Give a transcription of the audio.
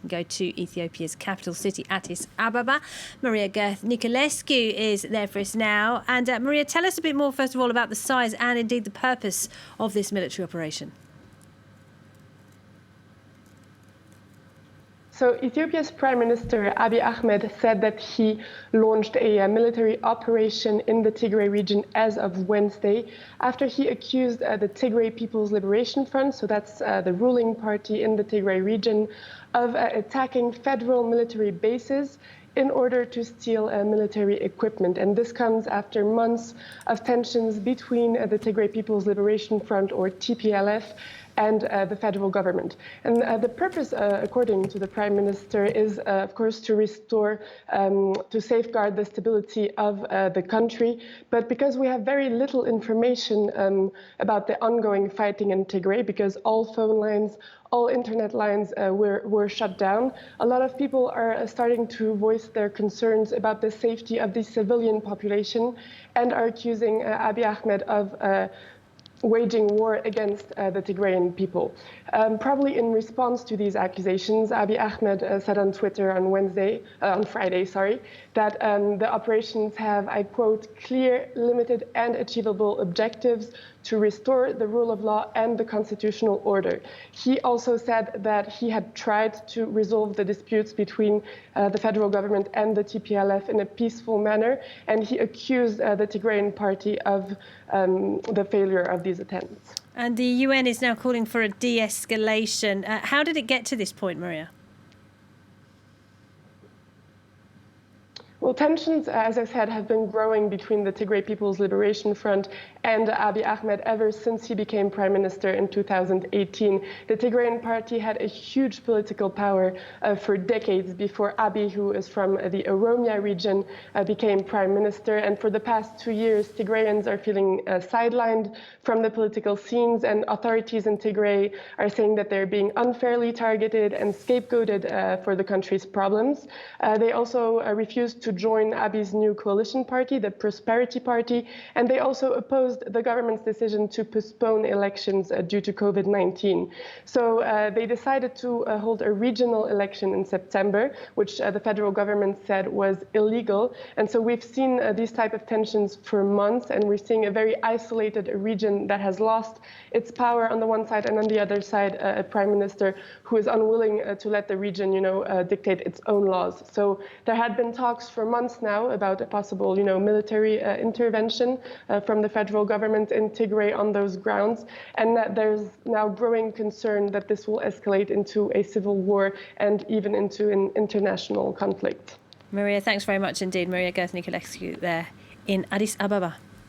can go to Ethiopia's capital city, Addis Ababa. Maria Gerth-Niculescu is there for us now. And Maria, tell us a bit more, first of all, about the size and indeed the purpose of this military operation. So Ethiopia's Prime Minister Abiy Ahmed said that he launched a military operation in the Tigray region as of Wednesday, after he accused the Tigray People's Liberation Front, so that's the ruling party in the Tigray region, of attacking federal military bases in order to steal military equipment. And this comes after months of tensions between the Tigray People's Liberation Front, or TPLF, and the federal government. And the purpose, according to the Prime Minister, is, of course, to restore, to safeguard the stability of the country. But because we have very little information about the ongoing fighting in Tigray, because all phone lines, all internet lines were shut down, a lot of people are starting to voice their concerns about the safety of the civilian population and are accusing Abiy Ahmed of waging war against the Tigrayan people. Probably in response to these accusations, Abiy Ahmed said on Twitter on Friday, that the operations have, I quote, clear, limited, and achievable objectives to restore the rule of law and the constitutional order. He also said that he had tried to resolve the disputes between the federal government and the TPLF in a peaceful manner, and he accused the Tigrayan party of the failure of these attempts. And the UN is now calling for a de-escalation. How did it get to this point, Maria? Well, tensions, as I said, have been growing between the Tigray People's Liberation Front and Abiy Ahmed ever since he became prime minister in 2018. The Tigrayan party had a huge political power for decades before Abiy, who is from the Oromia region, became prime minister. And for the past 2 years, Tigrayans are feeling sidelined from the political scenes, and authorities in Tigray are saying that they're being unfairly targeted and scapegoated for the country's problems. They also refused to join Abiy's new coalition party, the Prosperity Party, and they also opposed the government's decision to postpone elections due to COVID-19. So they decided to hold a regional election in September, which the federal government said was illegal. And so we've seen these type of tensions for months, and we're seeing a very isolated region that has lost its power on the one side, and on the other side, a prime minister who is unwilling to let the region, dictate its own laws. So there had been talks for months now about a possible, military intervention from the federal government in Tigray on those grounds, and that there's now growing concern that this will escalate into a civil war and even into an international conflict. Maria, thanks very much indeed. Maria Gerth-Niculescu there in Addis Ababa.